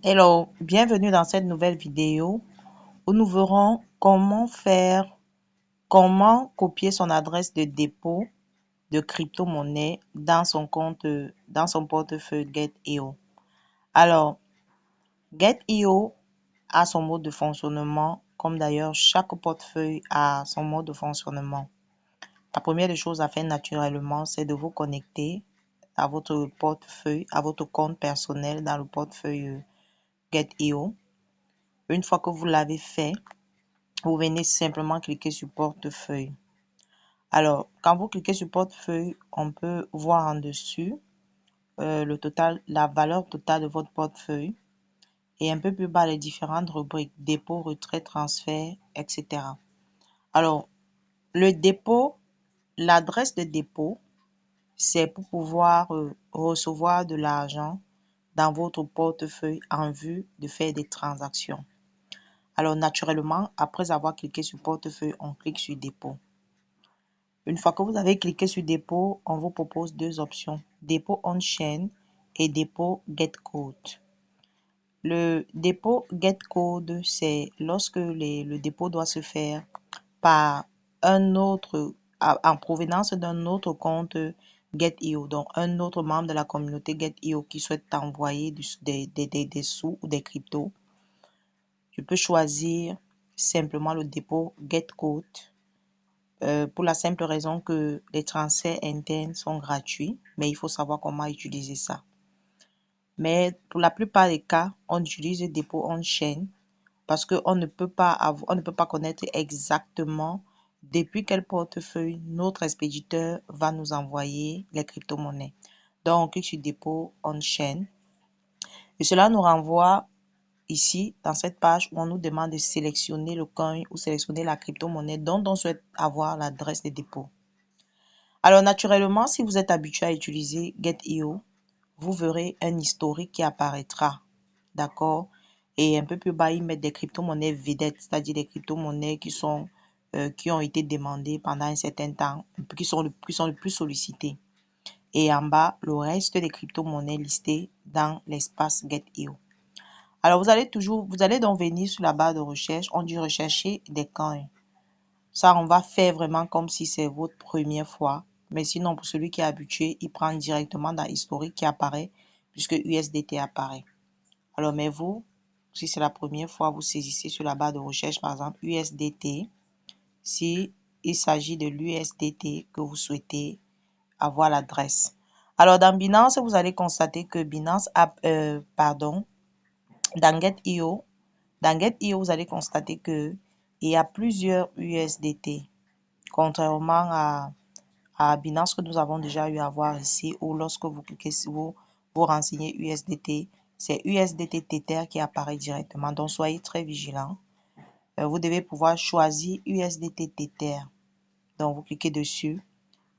Hello, bienvenue dans cette nouvelle vidéo où nous verrons comment copier son adresse de dépôt de crypto-monnaie dans son compte, dans son portefeuille Get.io. Alors, Get.io a son mode de fonctionnement, comme d'ailleurs chaque portefeuille a son mode de fonctionnement. La première des choses à faire naturellement, c'est de vous connecter à votre portefeuille, à votre compte personnel dans le portefeuille Get.io. Une fois que vous l'avez fait, vous venez simplement cliquer sur portefeuille. Alors, quand vous cliquez sur portefeuille, on peut voir en dessus la valeur totale de votre portefeuille et un peu plus bas les différentes rubriques dépôt, retrait, transfert, etc. Alors, le dépôt, l'adresse de dépôt, c'est pour pouvoir recevoir de l'argent dans votre portefeuille en vue de faire des transactions. Alors, naturellement, après avoir cliqué sur portefeuille, on clique sur dépôt. Une fois que vous avez cliqué sur dépôt, on vous propose deux options, dépôt on-chain et dépôt get code. Le dépôt get code, c'est lorsque le dépôt doit se faire par un autre, en provenance d'un autre compte Get.io, donc un autre membre de la communauté Get.io qui souhaite t'envoyer des sous ou des cryptos. Je peux choisir simplement le dépôt get code pour la simple raison que les transferts internes sont gratuits, mais il faut savoir comment utiliser ça. Mais pour la plupart des cas, on utilise le dépôt on-chain parce qu'on ne peut pas connaître exactement depuis quel portefeuille notre expéditeur va nous envoyer les crypto-monnaies. Donc, on clique sur dépôt on-chain et cela nous renvoie ici dans cette page où on nous demande de sélectionner le coin ou sélectionner la crypto-monnaie dont on souhaite avoir l'adresse de dépôt. Alors naturellement, si vous êtes habitué à utiliser Get.io, vous verrez un historique qui apparaîtra, d'accord? Et un peu plus bas, ils mettent des crypto-monnaies vedettes, c'est-à-dire des crypto-monnaies qui ont été demandées pendant un certain temps, qui sont le plus sollicitées. Et en bas, le reste des crypto-monnaies listées dans l'espace Get.io. Alors, vous allez donc venir sur la barre de recherche, on dit rechercher des coins. Ça, on va faire vraiment comme si c'est votre première fois. Mais sinon, pour celui qui est habitué, il prend directement dans l'historique qui apparaît puisque USDT apparaît. Alors, mais vous, si c'est la première fois, vous saisissez sur la barre de recherche, par exemple, USDT. Si il s'agit de l'USDT que vous souhaitez avoir l'adresse. Alors, dans Binance, vous allez constater que dans Get.io, vous allez constater que il y a plusieurs USDT. Contrairement à Binance que nous avons déjà eu à voir ici, où lorsque vous cliquez sur vous renseignez USDT, c'est USDT Tether qui apparaît directement. Donc, soyez très vigilants. Vous devez pouvoir choisir USDT Tether. Donc, vous cliquez dessus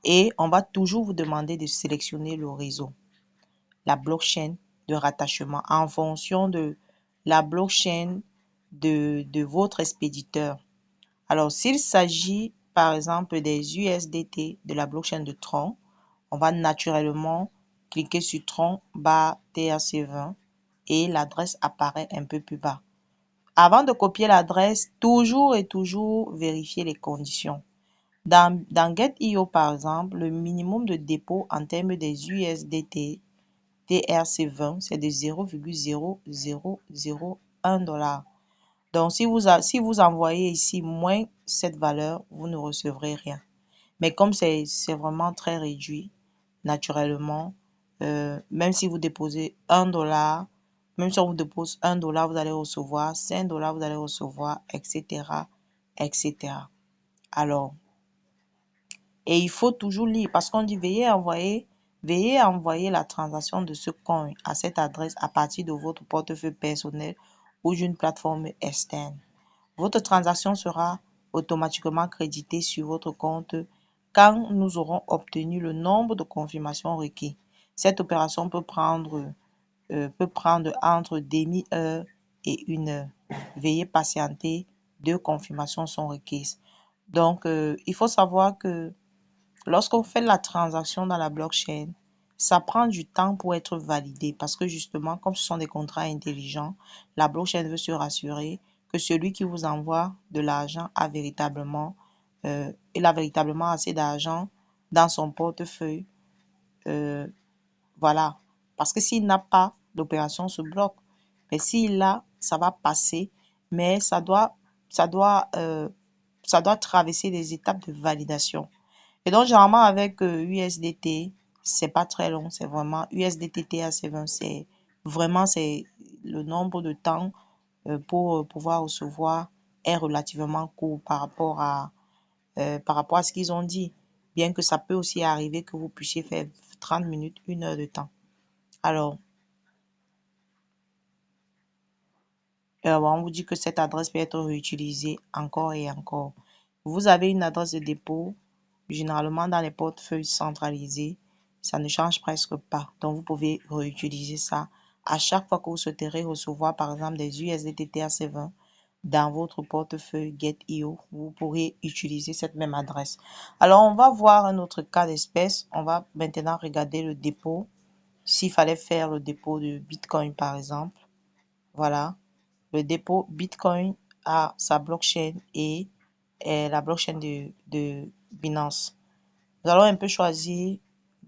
et on va toujours vous demander de sélectionner le réseau, la blockchain de rattachement en fonction de la blockchain de votre expéditeur. Alors, s'il s'agit par exemple des USDT de la blockchain de Tron, on va naturellement cliquer sur Tron barre TRC20 et l'adresse apparaît un peu plus bas. Avant de copier l'adresse, toujours et toujours vérifier les conditions. Dans Get.io, par exemple, le minimum de dépôt en termes des USDT TRC20, c'est de 0,0001 $. Donc, si vous envoyez ici moins cette valeur, vous ne recevrez rien. Mais comme c'est vraiment très réduit, naturellement, même si vous déposez 1 $, même si on vous dépose 1 $, vous allez recevoir 5 $, vous allez recevoir, etc., etc. Alors, et il faut toujours lire parce qu'on dit veuillez envoyer la transaction de ce coin à cette adresse à partir de votre portefeuille personnel ou d'une plateforme externe. Votre transaction sera automatiquement créditée sur votre compte quand nous aurons obtenu le nombre de confirmations requis. Cette opération peut prendre entre demi-heure et 1 heure. Veuillez patienter, 2 confirmations sont requises. Donc, il faut savoir que lorsqu'on fait la transaction dans la blockchain, ça prend du temps pour être validé parce que justement, comme ce sont des contrats intelligents, la blockchain veut se rassurer que celui qui vous envoie de l'argent il a véritablement assez d'argent dans son portefeuille. euh, voilà. Parce que s'il n'a pas, l'opération se bloque. Mais s'il l'a, ça va passer. Mais ça doit traverser des étapes de validation. Et donc, généralement, avec USDT, c'est pas très long. C'est vraiment USDT TA7, c'est le nombre de temps pour pouvoir recevoir est relativement court par rapport à ce qu'ils ont dit. Bien que ça peut aussi arriver que vous puissiez faire 30 minutes, 1 heure de temps. Alors, on vous dit que cette adresse peut être réutilisée encore et encore. Vous avez une adresse de dépôt, généralement dans les portefeuilles centralisés, ça ne change presque pas. Donc, vous pouvez réutiliser ça à chaque fois que vous souhaiterez recevoir, par exemple, des USDT TRC20 dans votre portefeuille Get.io. Vous pourrez utiliser cette même adresse. Alors, on va voir un autre cas d'espèce. On va maintenant regarder le dépôt. S'il fallait faire le dépôt de Bitcoin, par exemple. Voilà. Le dépôt Bitcoin a sa blockchain et la blockchain de Binance. Nous allons un peu choisir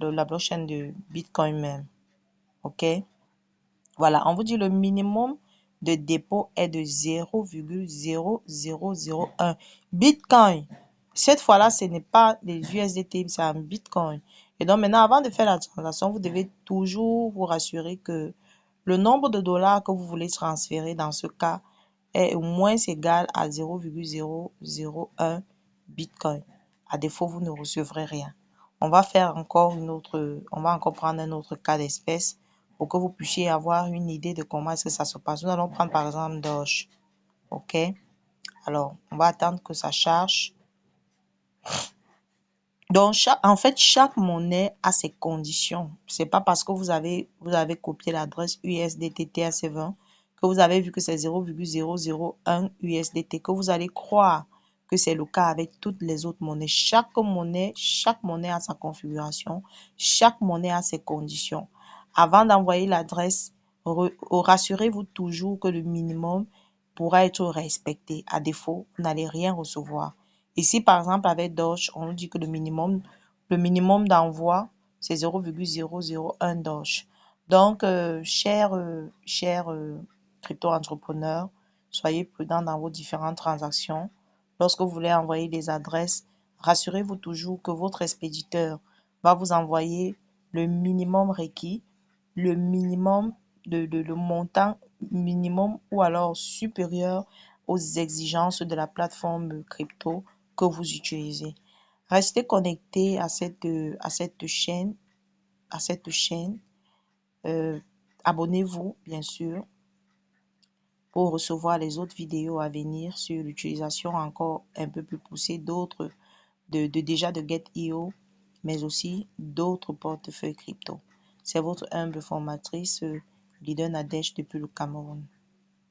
la blockchain de Bitcoin même. OK? Voilà, on vous dit le minimum de dépôt est de 0,0001 Bitcoin. Cette fois-là, ce n'est pas des USDT, c'est un Bitcoin. Et donc maintenant, avant de faire la transaction, vous devez toujours vous rassurer que le nombre de dollars que vous voulez transférer dans ce cas est au moins égal à 0,001 Bitcoin. À défaut, vous ne recevrez rien. On va encore prendre un autre cas d'espèce pour que vous puissiez avoir une idée de comment est-ce que ça se passe. Nous allons prendre par exemple Doge. OK? Alors, on va attendre que ça charge. Donc, chaque monnaie a ses conditions. C'est pas parce que vous avez copié l'adresse USDT TRC20 que vous avez vu que c'est 0,001 USDT que vous allez croire que c'est le cas avec toutes les autres monnaies. Chaque monnaie a sa configuration. Chaque monnaie a ses conditions. Avant d'envoyer l'adresse, rassurez-vous toujours que le minimum pourra être respecté. À défaut, vous n'allez rien recevoir. Ici, par exemple, avec Doge, on nous dit que le minimum d'envoi, c'est 0,001 Doge. Donc, chers crypto-entrepreneurs, soyez prudents dans vos différentes transactions. Lorsque vous voulez envoyer des adresses, rassurez-vous toujours que votre expéditeur va vous envoyer le minimum requis, le minimum le montant minimum ou alors supérieur aux exigences de la plateforme crypto que vous utilisez. Restez connecté à cette chaîne, à cette chaîne. Euh, Abonnez-vous, bien sûr, pour recevoir les autres vidéos à venir sur l'utilisation encore un peu plus poussée d'autres, déjà de Get.io, mais aussi d'autres portefeuilles crypto. C'est votre humble formatrice, Leader Nadège depuis le Cameroun.